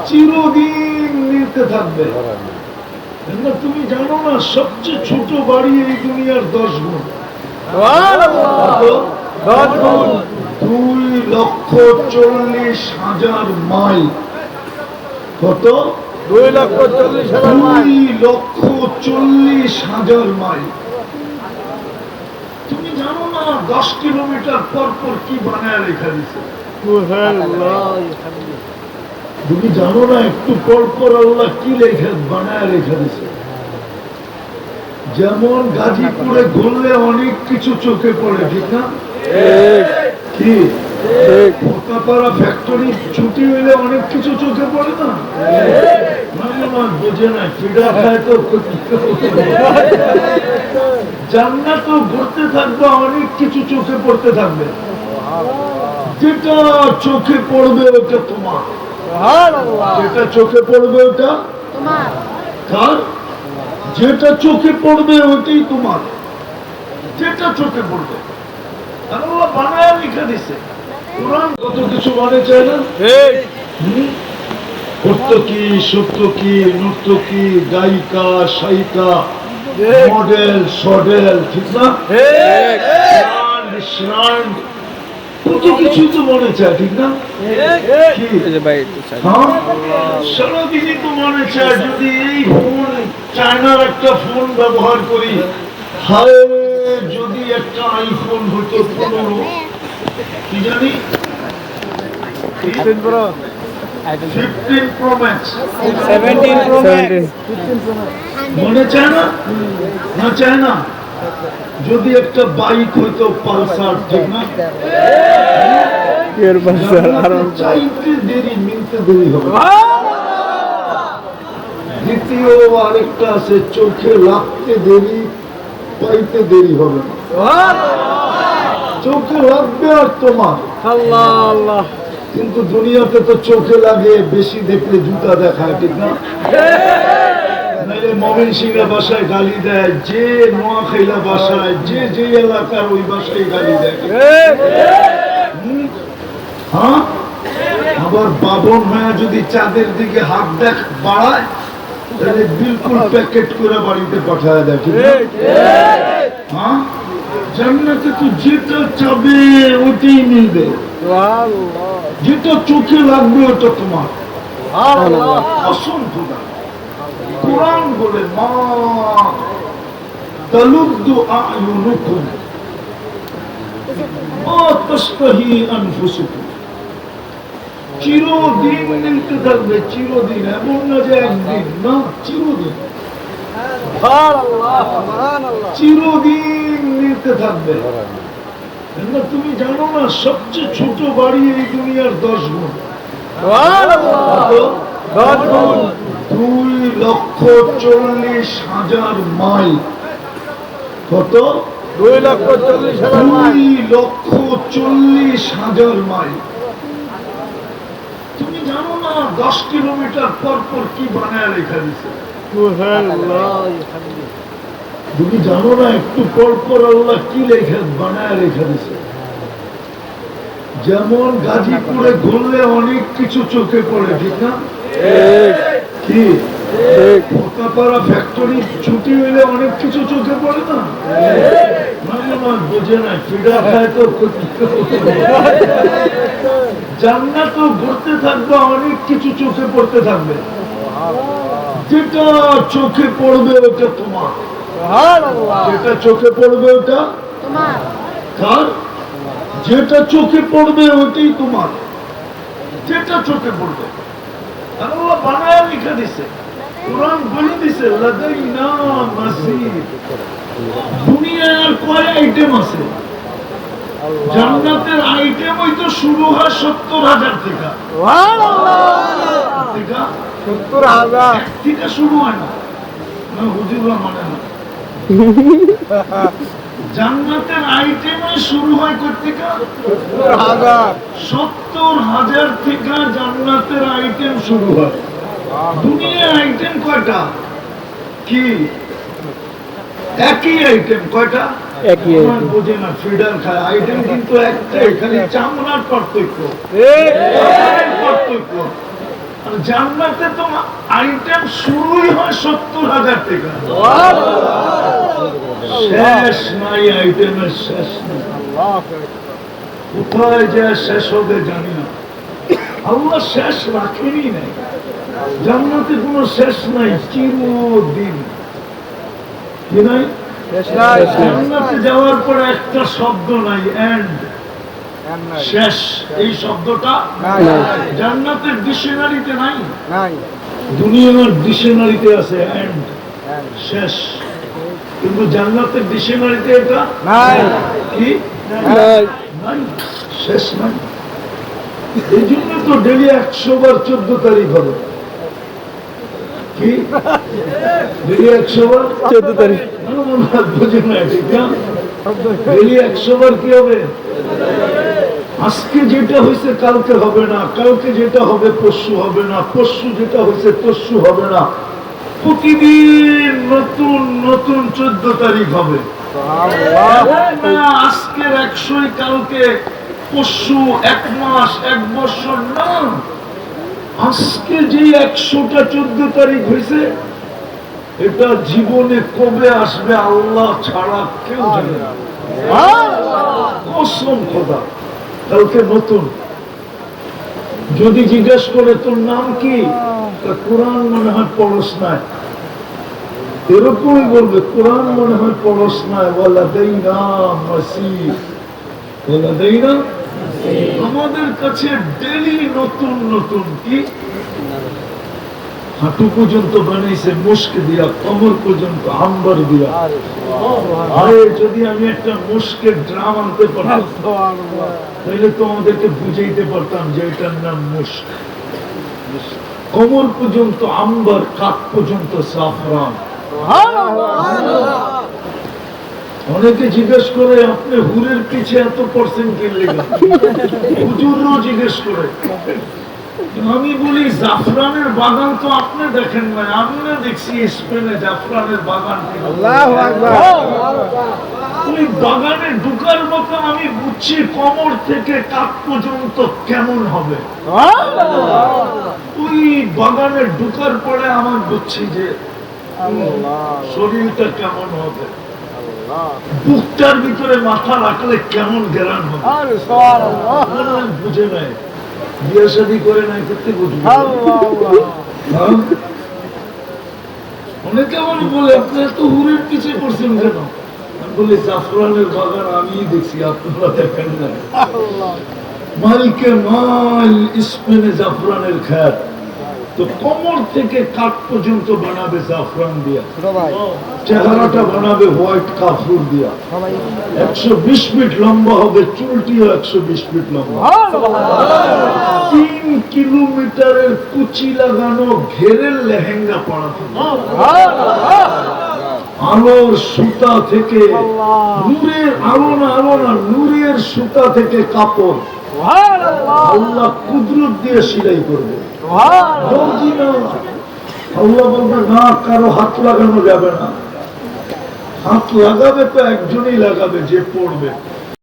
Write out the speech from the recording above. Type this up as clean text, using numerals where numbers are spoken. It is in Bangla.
চিরদিন নিতে থাকবে। তুমি জানো না সবচেয়ে ছোট বাড়ি এই দুনিয়ার 10 গুণ। 2,40,000 মাইল। কত? 2,40,000 মাইল। তুমি জানো না 10 কিলোমিটার পর পর কি বানায় রেখা দিছে। তুমি জানো না একটু পর পর আল্লাহ কি লেখা বানায় রেখা দিছে। যেমন গাজীপুরে ঘুরলে অনেক কিছু চোখে পড়ে, ঠিক না? কি পোতাপাড়া ফ্যাক্টরি ছুটি হইলে অনেক কিছু চোখে পড়ে না? বোঝে না, ফিডা খায় তো। জান্নাত ঘুরতে থাকবে, অনেক কিছু চোখে পড়তে থাকবে। যেটা চোখে পড়বে ওটা তোমার, যেটা চোখে পড়বে ওটা কার? যেটা চোখে পড়বে ওটাই তোমার, যেটা চোখে পড়বে। আল্লাহ বানায় লিখে দিছে। কোরআন কত কিছু মানে চায় না? কর্তকি, সত্যকি, নর্তকি, গায়িকা, সায়িকা, মডেল, সডেল, ঠিক না? কত কিছু তো মনে চায়, ঠিক না? সারাদিনই তো মনে চায় যদি এই ফোন, চায়নার একটা ফোন ব্যবহার করি, হায় যদি একটা আইফোন হতো 15, কি জানি 15 Pro Max, 17 Pro Max, মনে চায় না? না চায় না? যদি একটা বাইক হইতো পালসার, ঠিক না? চাইতে দেরি, মিলতে দেরি হবে। দ্বিতীয় আরেকটা আছে, চোখে লাগতে দেরি, পাইতে দেরি হবে না। চোখে লাগবে আর তোমার। আল্লাহ। কিন্তু দুনিয়াতে তো চোখে লাগে, বেশি দেখলে জুতা দেখায়, ঠিক না? মমিন সিংহা বাসায় গালি দেয়, যে নোয়াখাইলা বাসায়, যে যে এলাকার ওই বাসায় গালি দেয়। হ্যাঁ, আবার বাবন হয়ে যদি চাঁদের দিকে হাত বাড়ায়, তাহলে বিলকুল প্যাকেট করে বাড়িতে পাঠায় দেয়, ঠিক না? হ্যাঁ, জান্নাতে তো যেটা চাবে ওটাই মিলবে, যেটা চোখে লাগবে ওটা তোমার। অসংখ্য কোরআন বলে, মা তালুদ্দু আ'য়ুনুকুম মা তাশতাহি আনফুসুকুম। চিরদিন মিলতে থাকবে, চিরদিন। এমন না যে একদিন, না, চিরদিন। চিরদিন মিলতে থাকবে। তুমি জানো না সবচেয়ে ছোট বাড়ি এই দুনিয়ার 10 গুণ। 2,40,000 মাইল। কত? 2,40,000 মাইল। তুমি জানো না 10 কিলোমিটার পর পর কি বানায় রেখা দিছে। তুমি জানো না একটু পর পর আল্লাহ কি লেখা বানায় রেখা দিছে। যেমন গাজীপুরে ঘুরলে অনেক কিছু চোখে পড়ে, ঠিক না? কি পোতাপাড়া ফ্যাক্টরি ছুটি হইলে অনেক কিছু চোখে পড়ে না? বোঝে না, ফিডা খায় তো। জান্নাত ঘুরতে থাকবে, অনেক কিছু চোখে পড়তে থাকবে। যেটা চোখে পড়বে ওটা তোমার, যেটা চোখে পড়বে ওটা কার? যেটা চোখে পড়বে ওটাই তোমার, যেটা চোখে পড়বে। আল্লাহ বানায় লিখে দিছে। কোরআন বলে দিছে, লাদাইনা মাসিদ। দুনিয়ার কয় আইটেম আছে? জান্নাতের আইটেম হয়তো শুরু হয় 70,000 থেকে। 70,000 থেকে শুরু হয় না, হুজুররা মানে না। জান্নাতের আইটেম শুরু হয় থেকে 70,000 থেকে জান্নাতের আইটেম শুরু হয়। দুনিয়ার আইটেম কয়টা? কি একই আইটেম কয়টা? একই আমার বোঝে না ফিডার খায়, আইটেম কিন্তু একটাই, খালি চামড়ার পার্থক্য। পার্থক্য। আর জান্নাতে তো আইটেম শুরুই হয় 70,000 টাকা, শেষ নাই, আইটেমের শেষ নেই। কোথায় যে শেষ হবে জানি না, আল্লাহ শেষ রাখেনি নাই। জান্নাতে কোনো শেষ নাই, চিরদিন। কি নাই? জান্নাতে যাওয়ার পরে একটা শব্দ নাই, এন্ড, শেষ। এই শব্দটা জান্নাতের ডিকশনারিতে নাই, দুনিয়ার ডিকশনারিতে আছে এন্ড, শেষ। কিন্তু জান্নাতের ডিকশনারিতে এটা কি নাই, শেষ নাই। এই জন্য তো ডেলি 100 বার 14 তারিখ হবে। কি ডেলি 100 বার 14 তারিখ। বুঝে না, ঠিক না? ডেলি 100 বার কি হবে? আজকে যেটা হয়েছে কালকে হবে না, কালকে যেটা হবে পরশু হবে না, পরশু যেটা হয়েছে তরশু হবে না। প্রতিদিন নতুন নতুন 14 তারিখ হবে। আজকের 100 কালকে পরশু, 1 মাস, 1 বছর না। আজকে যে 100টা 14 তারিখ হয়েছে, এটা জীবনে কবে আসবে আল্লাহ ছাড়া কেউ জানে না। কসম খোদা, কালকে নতুন। যদি জিজ্ঞেস করে তোর নাম কি, কোরআন মনে হয় পড়স নাই, এরকমই বলবে, কোরআন মনে হয় পড়স নাই। বলা দেই না মাসিহ, বলা দেই না। আমাদের কাছে ডেলি নতুন নতুন। কি হাঁটু পর্যন্ত বানাইছে মুস্ক দিয়া, কমর পর্যন্ত আম্বার দিয়া। আরে যদি আমি একটা মুস্কের ড্রাম আনতে পারতাম, তাহলে তো আমাদেরকে বুঝাইতে পারতাম যে এটার নাম মুস্ক। কমর পর্যন্ত আম্বার, কাক পর্যন্ত সাফরান। অনেকে জিজ্ঞেস করে আপনি হুরের পিছে এত পার্সেন্ট কিনলে, হুজুরও জিজ্ঞেস করে। আমি বলি জাফরানের বাগান তো আপনি দেখেন না, আমি না দেখছি স্পেনে জাফরানের বাগান। ওই বাগানে ঢুকার মতো আমি বুঝছি কমর থেকে কাক পর্যন্ত কেমন হবে। ওই বাগানে ঢুকার পরে আমার বুঝছি যে শরীরটা কেমন হবে, বুকটার ভিতরে মাথা রাখলে কেমন গ্যারান হবে। বুঝে নাই, বিয়ে শাদী করে নাই, করতে বুঝবে। অনেকে আমার বলে আপনি এত হুরের পিছিয়ে করছেন কেন? আমি বলি জাফরানের বাগান আমি দেখছি, আপনারা দেখেন না। মাইকে মাইল স্পেনে জাফরানের খ্যাত, তো কোমর থেকে কাঠ পর্যন্ত বানাবে জাফরান দিয়া, চেহারাটা বানাবে হোয়াইট কাফুর দিয়া, 120 ফিট লম্বা হবে, চুলটিও 120 ফিট লম্বা, 3 কিলোমিটারের কুচি লাগানো ঘেরের লেহেঙ্গা পরা থাকবে, আলোর সুতা থেকে নূরের আলো না, আলো না, নূরের সুতা থেকে কাপড় আল্লাহ কুদরত দিয়ে সেলাই করবে। আল্লাহ বলবে না, কারো হাত লাগানো যাবে না। হাত লাগাবে তো একজনই লাগাবে, যে পড়বে।